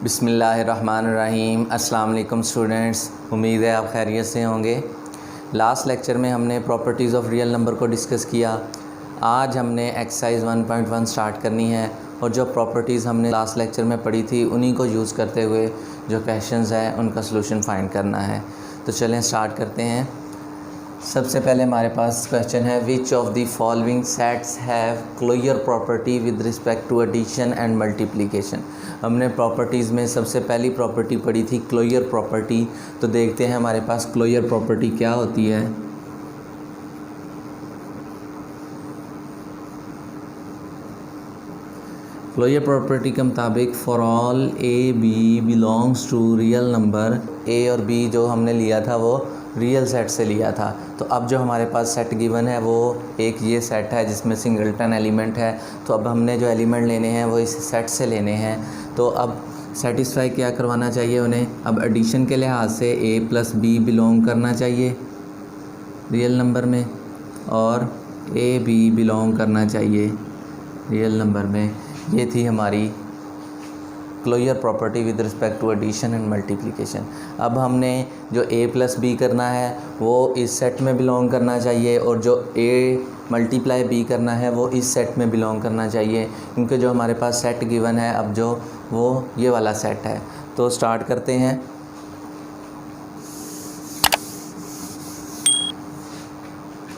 बिस्मिल्लाहिर्रहमानिर्रहीम। अस्सलाम वालेकुम स्टूडेंट्स, उम्मीद है आप खैरियत से होंगे। लास्ट लेक्चर में हमने प्रॉपर्टीज़ ऑफ रियल नंबर को डिस्कस किया। आज हमने एक्सरसाइज 1.1 स्टार्ट करनी है और जो प्रॉपर्टीज़ हमने लास्ट लेक्चर में पढ़ी थी उन्हीं को यूज़ करते हुए जो क्वेश्चंस हैं उनका सलूशन फाइंड करना है। तो चलें स्टार्ट करते हैं। सबसे पहले हमारे पास क्वेश्चन है, which of the following sets have closure property with respect to addition and multiplication. हमने प्रॉपर्टीज़ में सबसे पहली प्रॉपर्टी पढ़ी थी क्लोजर प्रॉपर्टी। तो देखते हैं हमारे पास क्लोजर प्रॉपर्टी क्या होती है। क्लोजर प्रॉपर्टी के मुताबिक for all A B belongs to real number, A और बी जो हमने लिया था वो रियल सेट से लिया था। तो अब जो हमारे पास सेट गिवन है वो एक ये सेट है जिसमें सिंगलटन एलिमेंट है। तो अब हमने जो एलिमेंट लेने हैं वो इस सेट से लेने हैं। तो अब सेटिस्फाई क्या करवाना चाहिए उन्हें। अब एडिशन के लिहाज से ए प्लस बी बिलोंग करना चाहिए रियल नंबर में और ए बी बिलोंग करना चाहिए रियल नंबर में। ये थी हमारी closure property with respect to addition and multiplication. अब हमने जो a प्लस बी करना है वो इस सेट में बिलोंग करना चाहिए और जो a मल्टीप्लाई b करना है वो इस सेट में बिलोंग करना चाहिए, क्योंकि जो हमारे पास सेट गिवन है अब जो वो ये वाला सेट है। तो स्टार्ट करते हैं।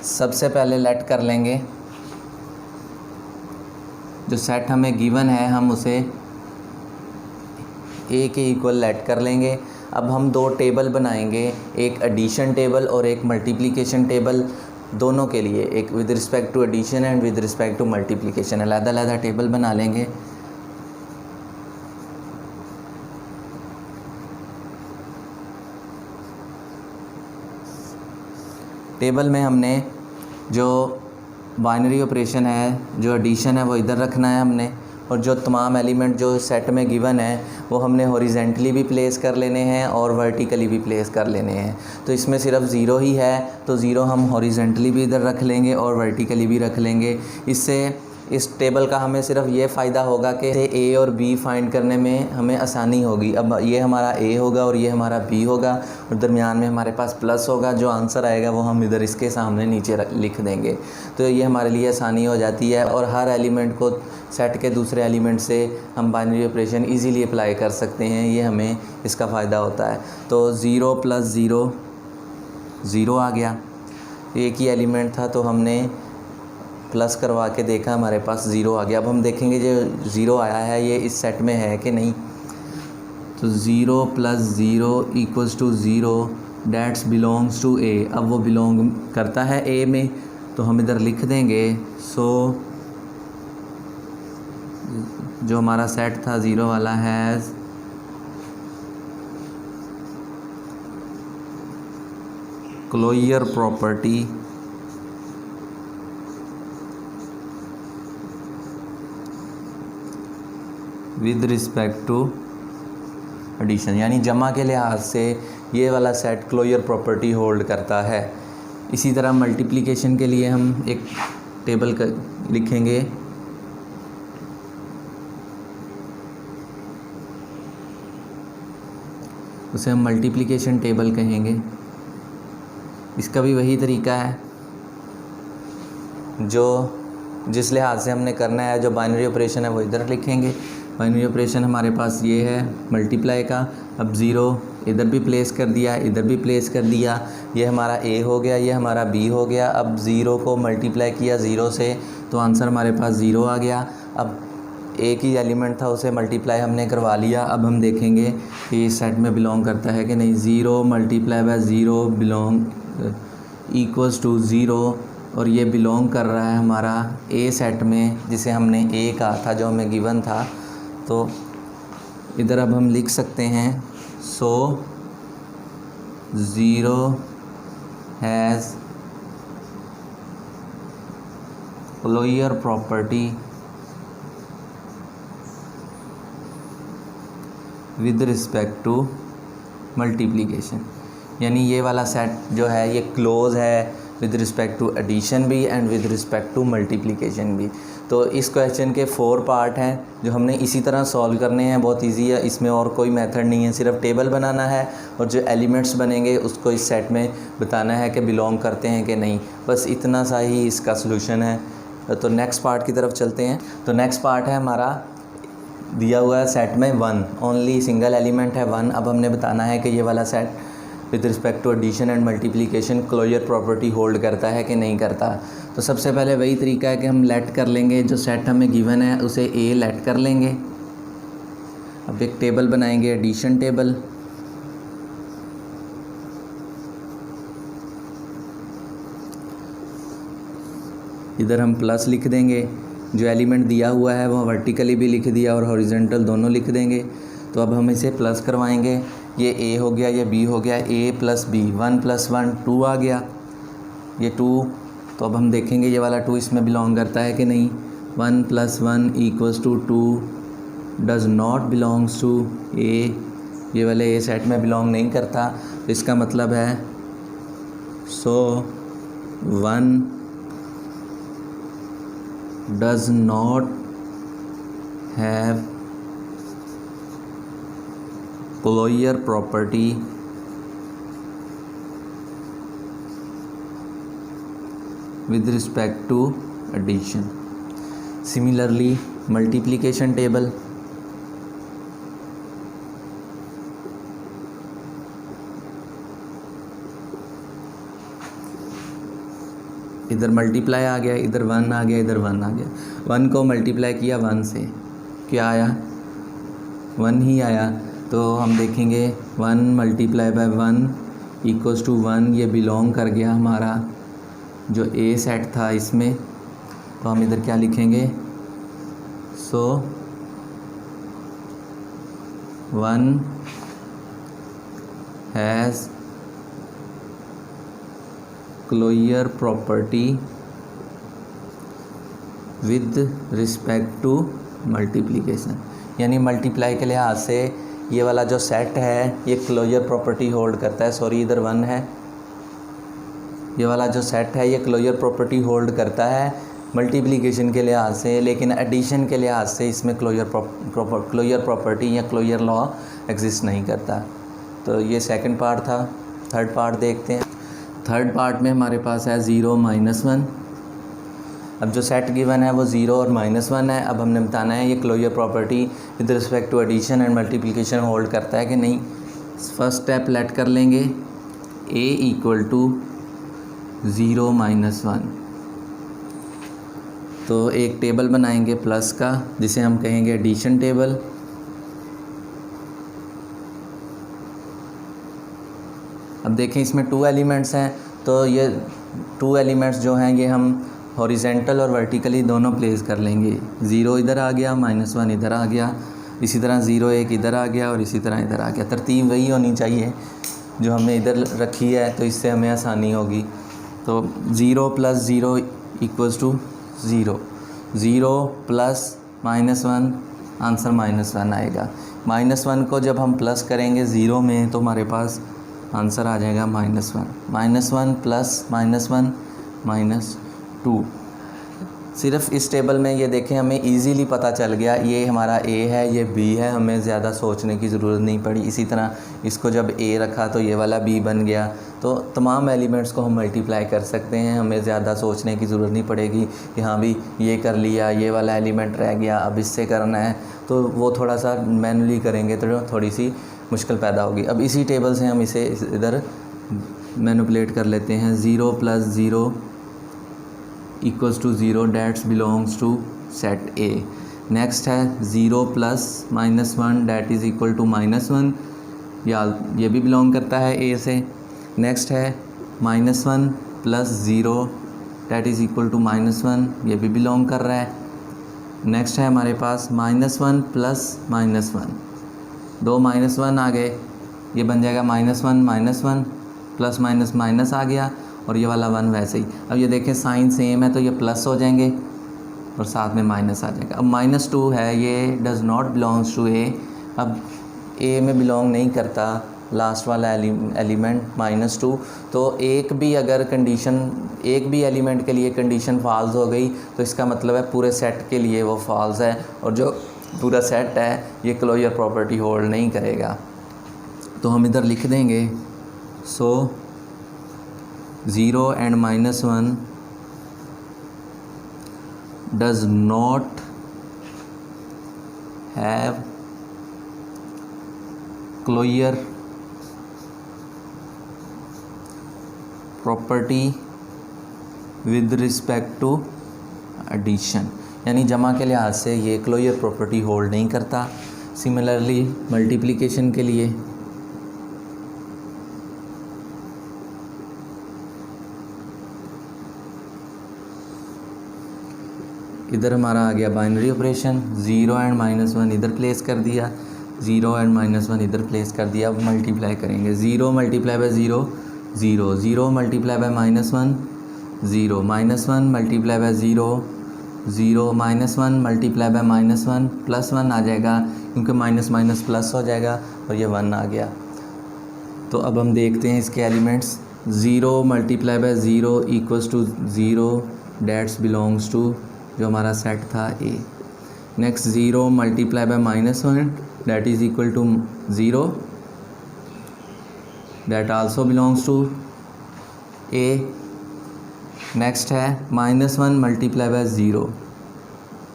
सबसे पहले लेट कर लेंगे, जो सेट हमें गिवन है हम उसे ए के इक्वल लेट कर लेंगे। अब हम दो टेबल बनाएंगे, एक एडिशन टेबल और एक मल्टीप्लिकेशन टेबल, दोनों के लिए एक with respect to addition and with respect to multiplication अलग-अलग टेबल बना लेंगे। टेबल में हमने जो बाइनरी ऑपरेशन है, जो एडिशन है वो इधर रखना है हमने, और जो तमाम एलिमेंट जो सेट में गिवन है वो हमने हॉरिजेंटली भी प्लेस कर लेने हैं और वर्टिकली भी प्लेस कर लेने हैं। तो इसमें सिर्फ ज़ीरो ही है तो ज़ीरो हम हॉरिजेंटली भी इधर रख लेंगे और वर्टिकली भी रख लेंगे। इससे इस टेबल का हमें सिर्फ ये फ़ायदा होगा कि ए और बी फाइंड करने में हमें आसानी होगी। अब ये हमारा ए होगा और ये हमारा बी होगा और दरमियान में हमारे पास प्लस होगा। जो आंसर आएगा वो हम इधर इसके सामने नीचे लिख देंगे। तो ये हमारे लिए आसानी हो जाती है और हर एलिमेंट को सेट के दूसरे एलिमेंट से हम बाइनरी ऑपरेशन इजीली अप्लाई कर सकते हैं। ये हमें इसका फ़ायदा होता है। तो 0 प्लस 0 ज़ीरो आ गया, एक ही एलिमेंट था तो हमने प्लस करवा के देखा हमारे पास ज़ीरो आ गया। अब हम देखेंगे जो ज़ीरो आया है ये इस सेट में है कि नहीं। तो 0 plus 0 equals to 0 that's belongs to A. अब वो बिलोंग करता है ए में तो हम इधर लिख देंगे। सो जो हमारा सेट था ज़ीरो वाला has closure property with respect to addition, यानी जमा के लिहाज से ये वाला सेट क्लोजर प्रॉपर्टी होल्ड करता है। इसी तरह मल्टीप्लिकेशन के लिए हम एक टेबल लिखेंगे, उसे हम मल्टीप्लिकेशन टेबल कहेंगे। इसका भी वही तरीका है जो जिस लिहाज से हमने करना है। जो बाइनरी ऑपरेशन है वो इधर लिखेंगे। बाइनरी ऑपरेशन हमारे पास ये है मल्टीप्लाई का। अब 0 इधर भी प्लेस कर दिया, इधर भी प्लेस कर दिया। ये हमारा a हो गया, ये हमारा b हो गया। अब 0 को मल्टीप्लाई किया 0 से तो आंसर हमारे पास 0 आ गया। अब एक ही एलिमेंट था उसे मल्टीप्लाई हमने करवा लिया। अब हम देखेंगे कि इस सेट में बिलोंग करता है कि नहीं। 0 multiply by 0 belong equals to 0 और ये बिलोंग कर रहा है हमारा ए सेट में जिसे हमने ए कहा था, जो हमें गिवन था। तो इधर अब हम लिख सकते हैं so 0 has closure property with respect to multiplication, यानी ये वाला सेट जो है ये क्लोज है विद रिस्पेक्ट टू एडिशन भी and with respect to multiplication भी। तो इस क्वेश्चन के 4 पार्ट हैं जो हमने इसी तरह सॉल्व करने हैं। बहुत इजी है, इसमें और कोई मेथड नहीं है, सिर्फ टेबल बनाना है और जो एलिमेंट्स बनेंगे उसको इस सेट में बताना है कि बिलोंग करते हैं कि नहीं। बस इतना सा ही इसका सलूशन है। तो नेक्स्ट पार्ट की तरफ चलते हैं। तो नेक्स्ट पार्ट है हमारा, दिया हुआ है सेट में 1, ओनली सिंगल एलिमेंट है 1। अब हमने बताना है कि ये वाला set with respect to addition and multiplication closure property hold करता है कि नहीं करता। तो सबसे पहले वही तरीका है कि हम लेट कर लेंगे, जो सेट हमें गिवन है उसे ए लेट कर लेंगे। अब एक टेबल बनाएंगे, एडिशन टेबल। इधर हम प्लस लिख देंगे, जो एलिमेंट दिया हुआ है वो वर्टिकली भी लिख दिया और हॉरिजॉन्टल दोनों लिख देंगे। तो अब हम इसे प्लस करवाएंगे, ये ए हो गया, ये बी हो गया, ए प्लस बी, 1 + 1 2 आ गया, ये 2। तो अब हम देखेंगे ये वाला 2 इसमें बिलोंग करता है कि नहीं। 1 + 1 = 2 डज़ नॉट बिलोंग्स टू ए, ये वाले ए सेट में बिलोंग नहीं करता। तो इसका मतलब है so 1 does not have closure property with respect to addition. Similarly, multiplication table, इधर मल्टीप्लाई आ गया, इधर 1 आ गया, इधर 1 आ गया। 1 को मल्टीप्लाई किया 1 से, क्या आया? 1 ही आया। तो हम देखेंगे 1 × 1 = 1, ये बिलोंग कर गया हमारा जो ए सेट था इसमें। तो हम इधर क्या लिखेंगे, so 1 has closure property with respect to multiplication. यानी मल्टीप्लाई के लिहाज से ये वाला जो सेट है ये क्लोजर प्रॉपर्टी होल्ड करता है। सॉरी, इधर 1 है। ये वाला जो सेट है ये क्लोजर प्रॉपर्टी होल्ड करता है मल्टीप्लिकेशन के लिहाज से, लेकिन एडिशन के लिहाज से इसमें क्लोजर प्रॉपर्टी या क्लोजर लॉ एग्जिस्ट नहीं करता। तो ये सेकंड पार्ट था। थर्ड पार्ट देखते हैं। थर्ड पार्ट में हमारे पास है 0 - 1। अब जो सेट गिवन है वो 0 और -1 है। अब हमने बताना है ये closure property with respect to addition and multiplication hold करता है कि नहीं। फर्स्ट स्टेप लेट कर लेंगे, a = 0 - 1। तो एक टेबल बनाएंगे प्लस का, जिसे हम कहेंगे एडिशन टेबल। अब देखें इसमें 2 एलिमेंट्स हैं, तो ये 2 एलिमेंट्स जो हैं ये हम हॉरिजेंटल और वर्टिकली दोनों प्लेस कर लेंगे। 0 इधर आ गया, -1 इधर आ गया, इसी तरह 0 1 इधर आ गया और इसी तरह इधर आ गया। तरतीब वही होनी चाहिए जो हमने इधर रखी है, तो इससे हमें आसानी होगी। तो 0 + 0 = 0, 0 + -1 आंसर -1 आएगा। -1 को जब हम प्लस करेंगे 0 में तो हमारे पास आंसर आ जाएगा -1। -1 + -1 -2। सिर्फ इस टेबल में ये देखें हमें इजीली पता चल गया ये हमारा A है, ये B है, हमें ज़्यादा सोचने की ज़रूरत नहीं पड़ी। इसी तरह इसको जब A रखा तो ये वाला B बन गया। तो तमाम एलिमेंट्स को हम मल्टीप्लाई कर सकते हैं, हमें ज़्यादा सोचने की ज़रूरत नहीं पड़ेगी कि हाँ भी ये कर लिया, ये वाला एलिमेंट रह गया, अब इससे करना है। तो वो थोड़ा सा मैनुअली करेंगे तो थोड़ी सी मुश्किल पैदा होगी। अब इसी टेबल से हम इसे इधर मैनिपुलेट कर लेते हैं। 0 + 0 = 0 that's belongs to set A। Next है 0 + -1 डैट इज़ इक्वल टू -1, ये भी बिलोंग करता है A से। नेक्स्ट है -1 + 0 डैट इज़ इक्वल टू -1, ये भी बिलोंग कर रहा है। नेक्स्ट है हमारे पास -1 + -1, 2 -1 आ गए, ये बन जाएगा -1 प्लस माइनस माइनस आ गया और ये वाला 1 वैसे ही। अब ये देखें साइन सेम है तो ये प्लस हो जाएंगे और साथ में माइनस आ जाएगा। अब -2 है, ये does not belongs to A। अब A में बिलोंग नहीं करता लास्ट वाला एलिमेंट -2। तो एक भी एलिमेंट के लिए कंडीशन फॉल्स हो गई तो इसका मतलब है पूरे सेट के लिए वो फॉल्स है, और जो पूरा सेट है ये क्लोजर प्रॉपर्टी होल्ड नहीं करेगा। तो हम इधर लिख देंगे so 0 and -1 does not have closure property with respect to addition, यानी जमा के लिहाज से ये क्लोजर प्रॉपर्टी होल्ड नहीं करता। सिमिलरली मल्टीप्लिकेशन के लिए इधर हमारा आ गया बाइनरी ऑपरेशन, 0 and -1 इधर प्लेस कर दिया, 0 and -1 इधर प्लेस कर दिया। अब मल्टीप्लाई करेंगे, 0 multiply by 0 0, 0 multiply by -1 0, -1 multiply by 0 0, -1 multiply by -1 +1 आ जाएगा, क्योंकि माइनस माइनस प्लस हो जाएगा और ये 1 आ गया। तो अब हम देखते हैं इसके elements, 0 multiply by 0 equals to 0, that's belongs to जो हमारा सेट था A. Next 0 multiply by -1 that is equal to 0, that also belongs to A. Next है -1 मल्टीप्लाई बाय 0,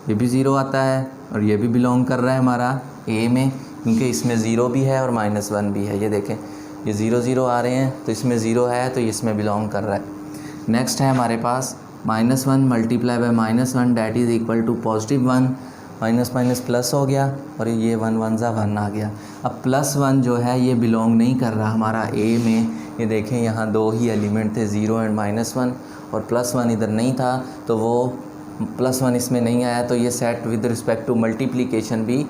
ये भी 0 आता है और ये भी बिलोंग कर रहा है हमारा ए में, क्योंकि इसमें 0 भी है और -1 भी है। ये देखें ये 0 0 आ रहे हैं, तो इसमें 0 है तो इसमें बिलोंग कर रहा है। नेक्स्ट है हमारे पास -1 multiply by -1 that is equal to +1, minus minus plus हो गया और ये 1 1 ज़ा 1 आ गया। अब +1 जो है ये बिलोंग नहीं कर रहा हमारा ए में। ये देखें यहाँ 2 ही एलिमेंट थे, 0 and -1, और +1 इधर नहीं था, तो वो +1 इसमें नहीं आया, तो ये set with respect to multiplication भी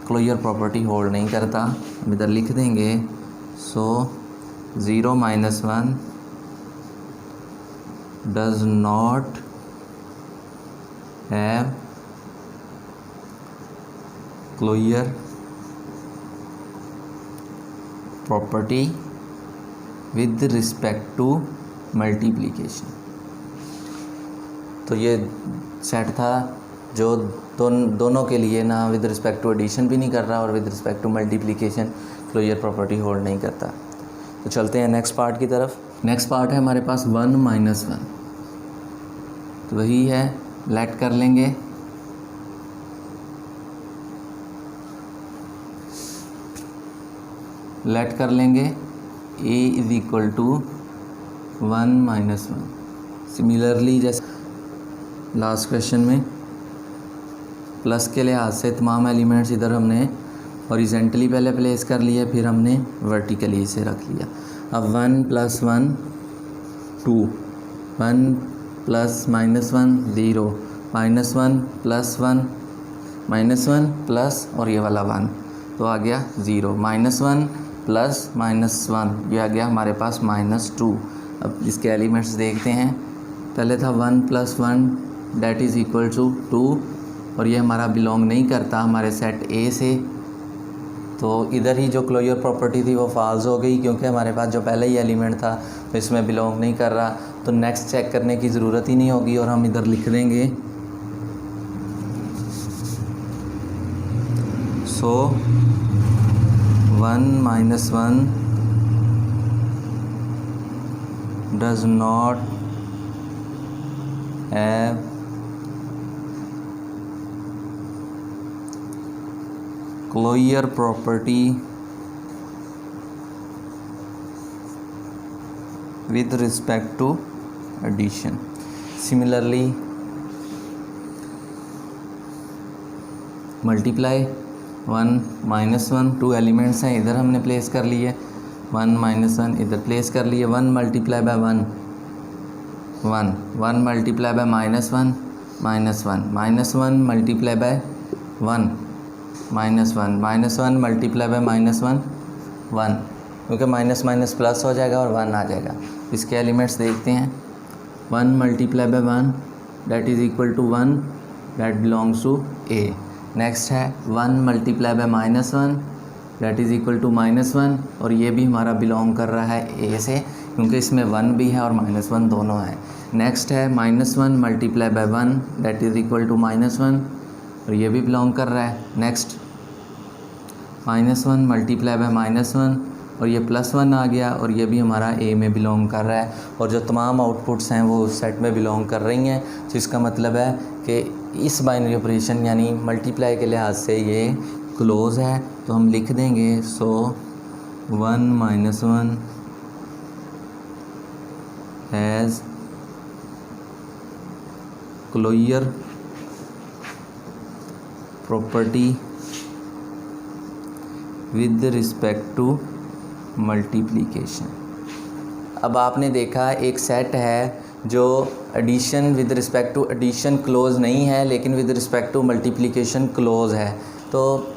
क्लोजर प्रॉपर्टी होल्ड नहीं करता। हम इधर लिख देंगे so 0 - 1 does not have closure property with respect to multiplication। तो ये सेट था जो दोनों के लिए ना विद रिस्पेक्ट टू एडिशन भी नहीं कर रहा और with respect to multiplication closure property hold नहीं करता। तो चलते हैं नेक्स्ट पार्ट की तरफ। नेक्स्ट पार्ट है हमारे पास 1 - 1, तो वही है, लेट कर लेंगे a is equal to 1 - 1। Similarly जैसे लास्ट क्वेश्चन में प्लस के लिहाज से तमाम एलिमेंट्स इधर हमने हॉरिजेंटली पहले प्लेस कर लिए, फिर हमने वर्टिकली इसे रख लिया। अब 1 + 1 2, 1 + -1 0, -1 + 1 -1 प्लस और ये वाला 1, तो आ गया 0, -1 + -1 ये आ गया हमारे पास -2। अब इसके एलिमेंट्स देखते हैं, पहले था 1 + 1 डैट इज़ इक्वल टू 2, और ये हमारा बिलोंग नहीं करता हमारे सेट ए से, तो इधर ही जो क्लोजर प्रॉपर्टी थी वो फॉल्स हो गई, क्योंकि हमारे पास जो पहले ही एलिमेंट था तो इसमें बिलोंग नहीं कर रहा। तो नेक्स्ट चेक करने की ज़रूरत ही नहीं होगी और हम इधर लिख देंगे so 1 - 1 does not have closure property with respect to addition। Similarly multiply 1 - 1, 2 elements हैं, इधर हमने प्लेस कर लिए, 1 - 1 इधर प्लेस कर लिए। 1 multiply by 1 1, 1 multiply by -1 -1, -1 multiply by 1 -1, -1 multiply by -1 1, क्योंकि माइनस माइनस प्लस हो जाएगा और 1 आ जाएगा। इसके एलिमेंट्स देखते हैं, 1 multiply by 1 that is equal to 1, that belongs to A. Next है 1 multiply by -1 that is equal to -1, और ये भी हमारा बिलोंग कर रहा है ए से, क्योंकि इसमें 1 भी है और -1 दोनों है। नेक्स्ट है -1 multiply by 1 that is equal to -1, और ये भी बिलोंग कर रहा है। नेक्स्ट -1 मल्टीप्लाई बाय -1, और ये +1 आ गया, और ये भी हमारा ए में बिलोंग कर रहा है, और जो तमाम आउटपुट्स हैं वो उस सेट में बिलोंग कर रही हैं। तो इसका मतलब है कि इस बाइनरी ऑपरेशन यानी मल्टीप्लाई के लिहाज से ये क्लोज़ है। तो हम लिख देंगे so 1 - 1 has closure property with respect to multiplication. अब आपने देखा एक सेट है जो addition with respect to addition close नहीं है, लेकिन with respect to multiplication close है। तो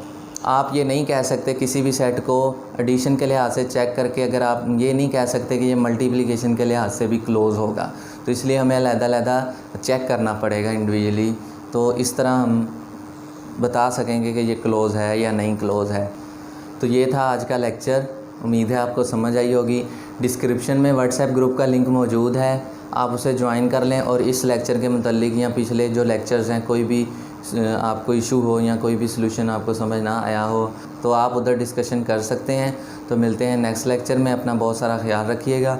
आप ये नहीं कह सकते किसी भी सेट को एडिशन के लिहाज से चेक करके, अगर आप ये नहीं कह सकते कि ये मल्टीप्लिकेशन के लिहाज से भी क्लोज़ होगा, तो इसलिए हमें अलग-अलग चेक करना पड़ेगा इंडिविजुअली। तो इस तरह हम बता सकेंगे कि ये क्लोज़ है या नहीं क्लोज़ है। तो ये था आज का लेक्चर, उम्मीद है आपको समझ आई होगी। डिस्क्रिप्शन में व्हाट्सएप ग्रुप का लिंक मौजूद है, आप उसे ज्वाइन कर लें, और इस लेक्चर के मुतालिक या पिछले जो लेक्चर्स हैं कोई भी आपको इशू हो या कोई भी सलूशन आपको समझ ना आया हो तो आप उधर डिस्कशन कर सकते हैं। तो मिलते हैं नेक्स्ट लेक्चर में, अपना बहुत सारा ख्याल रखिएगा।